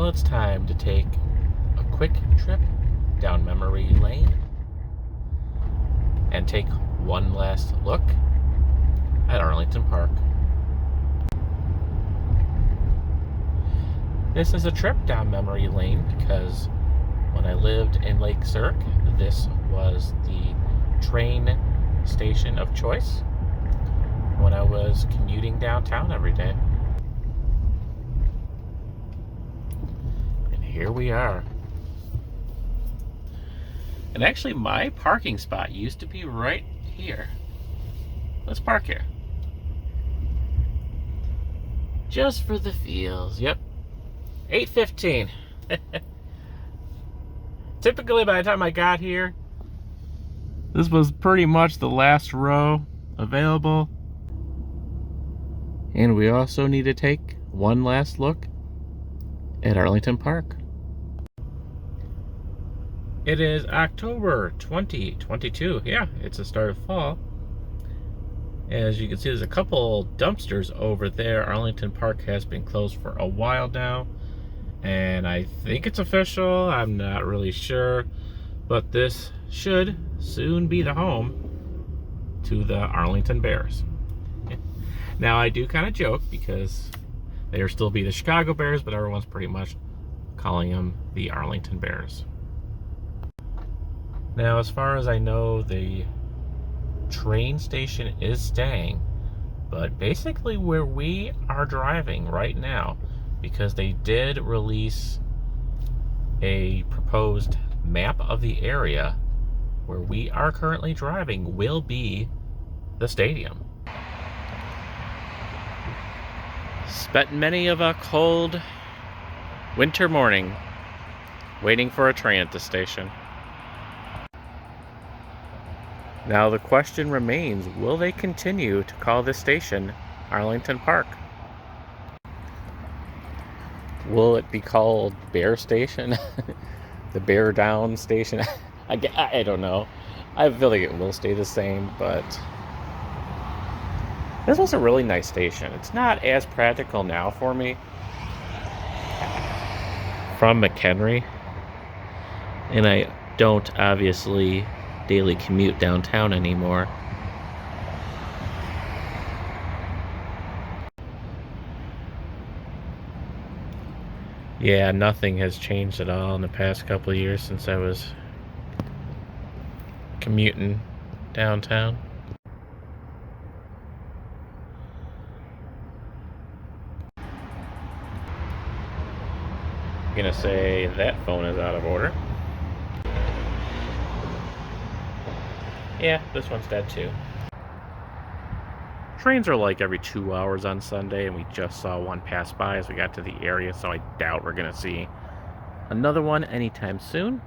Well, it's time to take a quick trip down memory lane and take one last look at Arlington Park. This is a trip down memory lane because when I lived in Lake Zurich, this was the train station of choice when I was commuting downtown every day. And here we are. And actually, my parking spot used to be right here. Let's park here. Just for the feels. Yep. 8:15. Typically, by the time I got here, this was pretty much the last row available. And we also need to take one last look at Arlington Park. It is October 2022. Yeah, it's the start of fall. As you can see, there's a couple dumpsters over there. Arlington Park has been closed for a while now, and I think it's official. I'm not really sure, but this should soon be the home to the Arlington Bears. Now, I do kind of joke because they are still be the Chicago Bears, but everyone's pretty much calling them the Arlington Bears. Now, as far as I know, the train station is staying, but basically where we are driving right now, because they did release a proposed map of the area where we are currently driving, will be the stadium. Spent many of a cold winter morning waiting for a train at the station. Now the question remains, will they continue to call this station Arlington Park? Will it be called Bear Station? The Bear Down Station? I don't know. I feel like it will stay the same, but this was a really nice station. It's not as practical now for me from McHenry, and I don't obviously daily commute downtown anymore. Yeah, nothing has changed at all in the past couple of years since I was commuting downtown. I'm gonna say that phone is out of order. Yeah, this one's dead too. Trains are like every 2 hours on Sunday, and we just saw one pass by as we got to the area, so I doubt we're gonna see another one anytime soon.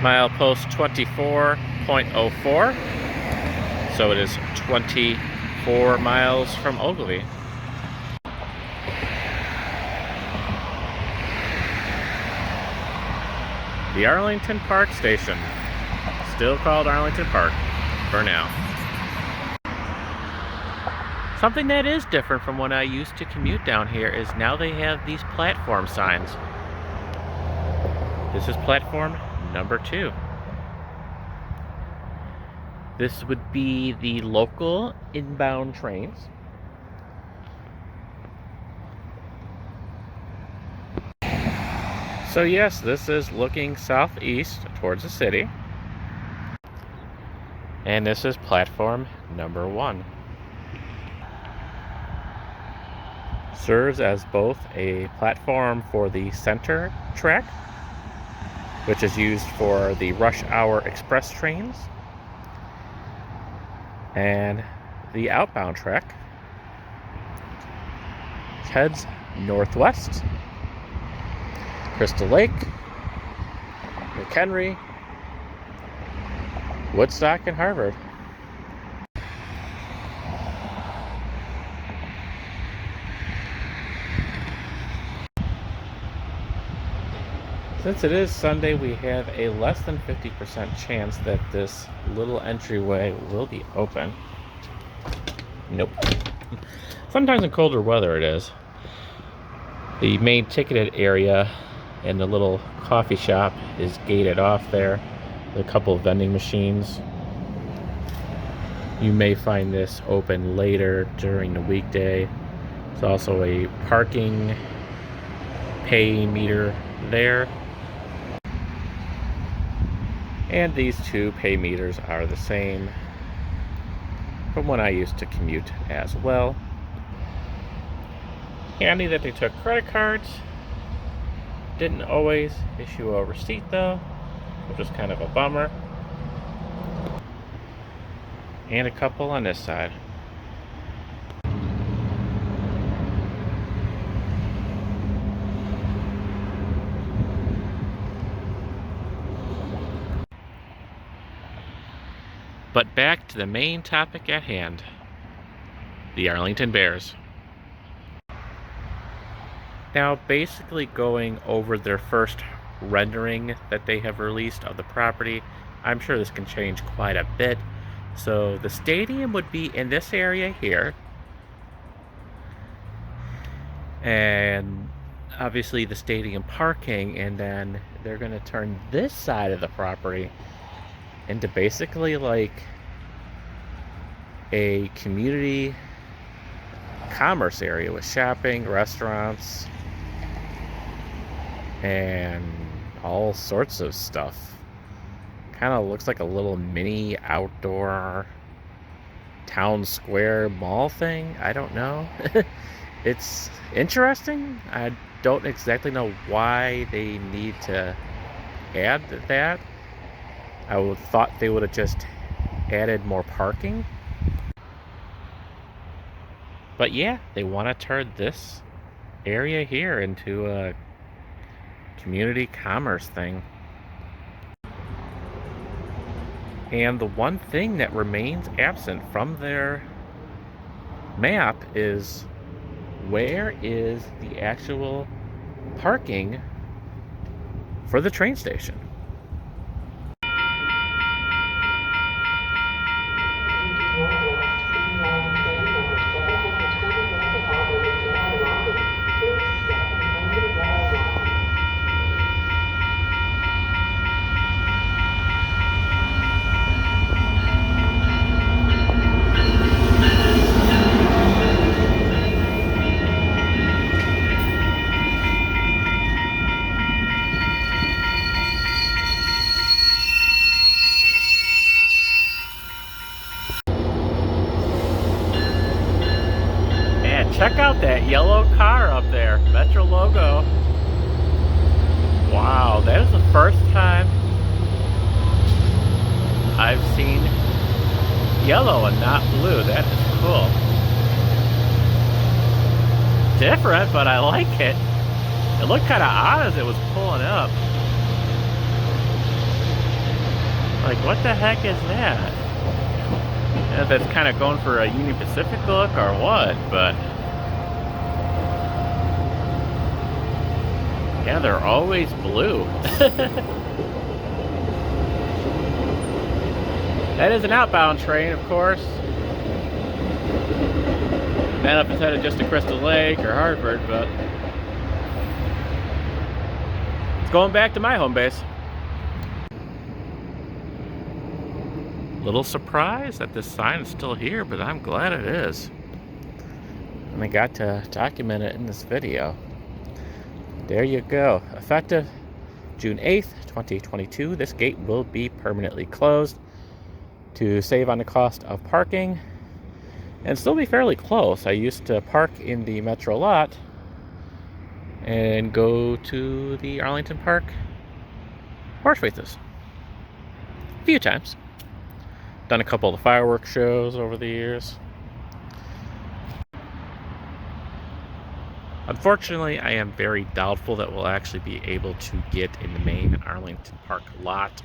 Milepost 24.04, so it is 24 miles from Ogilvie. The Arlington Park Station, still called Arlington Park for now. Something that is different from when I used to commute down here is now they have these platform signs. This is platform number 2. This would be the local inbound trains. So yes, this is looking southeast towards the city. And this is platform number 1. Serves as both a platform for the center track, which is used for the rush hour express trains, and the outbound track, which heads northwest, Crystal Lake, McHenry, Woodstock, and Harvard. Since it is Sunday, we have a less than 50% chance that this little entryway will be open. Nope. Sometimes in colder weather it is. The main ticketed area and the little coffee shop is gated off there. There are a couple of vending machines. You may find this open later during the weekday. There's also a parking pay meter there. And these two pay meters are the same from when I used to commute as well. Handy that they took credit cards. Didn't always issue a receipt though, which was kind of a bummer. And a couple on this side. But back to the main topic at hand, the Arlington Bears. Now, basically going over their first rendering that they have released of the property, I'm sure this can change quite a bit. So the stadium would be in this area here. And obviously the stadium parking, and then they're gonna turn this side of the property into basically like a community commerce area with shopping, restaurants, and all sorts of stuff. Kind of looks like a little mini outdoor town square mall thing. I don't know. It's interesting. I don't exactly know why they need to add that. I would thought they would have just added more parking. But yeah, they want to turn this area here into a community commerce thing. And the one thing that remains absent from their map is where is the actual parking for the train station? Check out that yellow car up there, Metro logo. Wow, that is the first time I've seen yellow and not blue. That is cool. Different, but I like it. It looked kind of odd as it was pulling up. Like, what the heck is that? I don't know if that's kind of going for a Union Pacific look or what, but yeah, they're always blue. That is an outbound train, of course. I don't know if it's headed just to Crystal Lake or Hartford, but it's going back to my home base. Little surprised that this sign is still here, but I'm glad it is. And I got to document it in this video. There you go. Effective June 8th, 2022, this gate will be permanently closed to save on the cost of parking and still be fairly close. I used to park in the Metro lot and go to the Arlington Park horse races a few times. Done a couple of the fireworks shows over the years. Unfortunately, I am very doubtful that we'll actually be able to get in the main Arlington Park lot.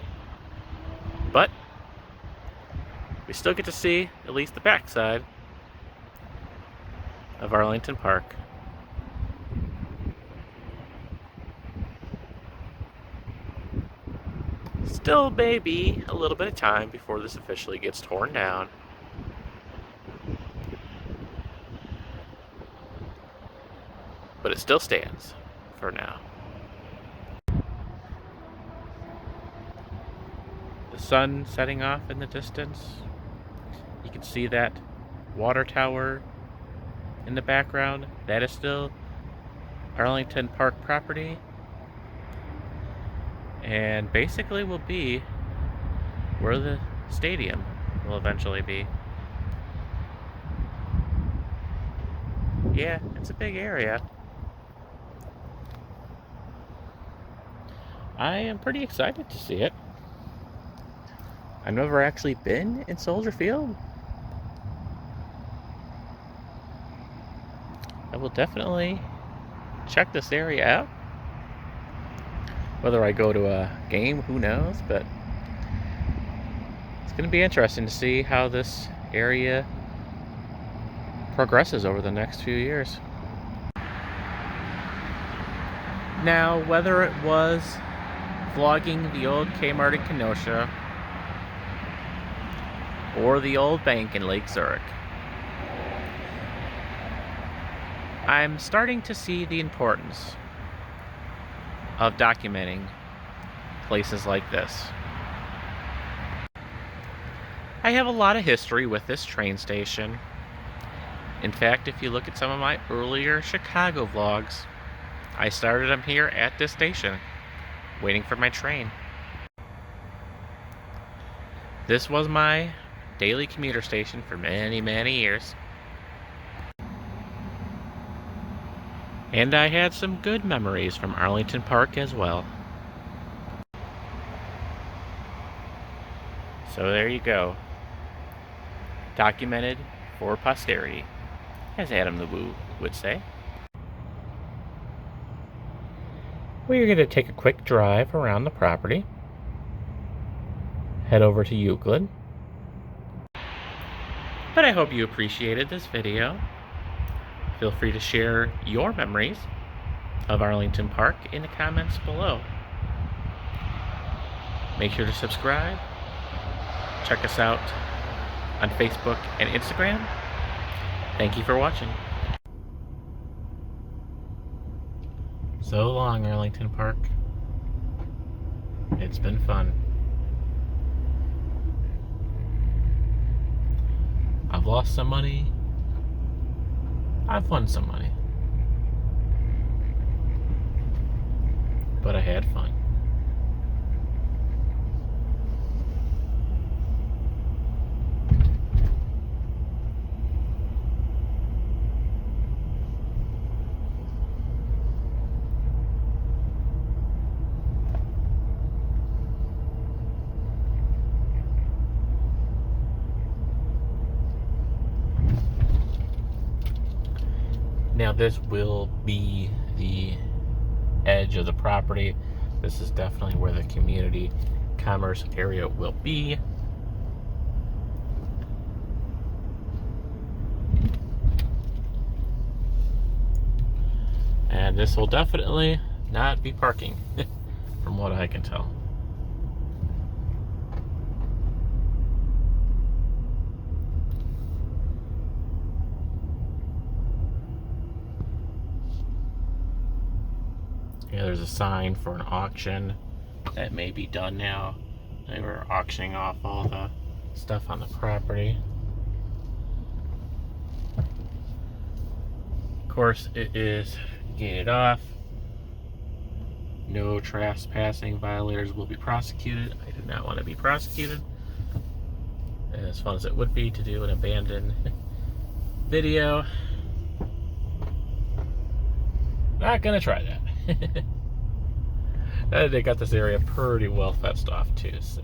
But we still get to see at least the backside of Arlington Park. Still may be a little bit of time before this officially gets torn down. But it still stands for now. The sun setting off in the distance. You can see that water tower in the background. That is still Arlington Park property. And basically will be where the stadium will eventually be. Yeah, it's a big area. I am pretty excited to see it. I've never actually been in Soldier Field. I will definitely check this area out. Whether I go to a game, who knows, but it's going to be interesting to see how this area progresses over the next few years. Now, whether it was vlogging the old Kmart in Kenosha or the old bank in Lake Zurich, I'm starting to see the importance of documenting places like this. I have a lot of history with this train station. In fact, if you look at some of my earlier Chicago vlogs, I started them here at this station, waiting for my train. This was my daily commuter station for many, many years. And I had some good memories from Arlington Park as well. So there you go. Documented for posterity, as Adam the Woo would say. We're going to take a quick drive around the property. Head over to Euclid. But I hope you appreciated this video. Feel free to share your memories of Arlington Park in the comments below. Make sure to subscribe. Check us out on Facebook and Instagram. Thank you for watching. So long, Arlington Park. It's been fun. I've lost some money. I've won some money. But I had fun. Now this will be the edge of the property. This is definitely where the community commerce area will be. And this will definitely not be parking, from what I can tell. Yeah, there's a sign for an auction that may be done now. They were auctioning off all the stuff on the property. Of course, it is gated off. No trespassing. Violators will be prosecuted. I do not want to be prosecuted. As fun as it would be to do an abandoned video, not gonna try that. They got this area pretty well fenced off too, so.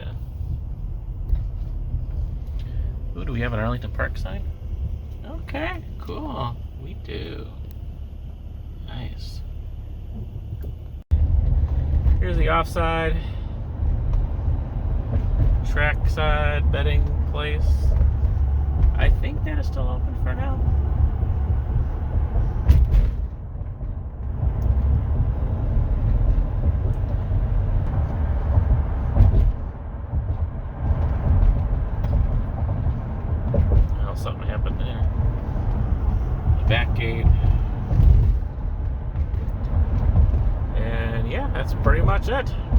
Ooh, do we have an Arlington Park sign? Okay, cool. We do. Nice. Here's the offside. Track side betting place. I think that is still open for now. that's pretty much it.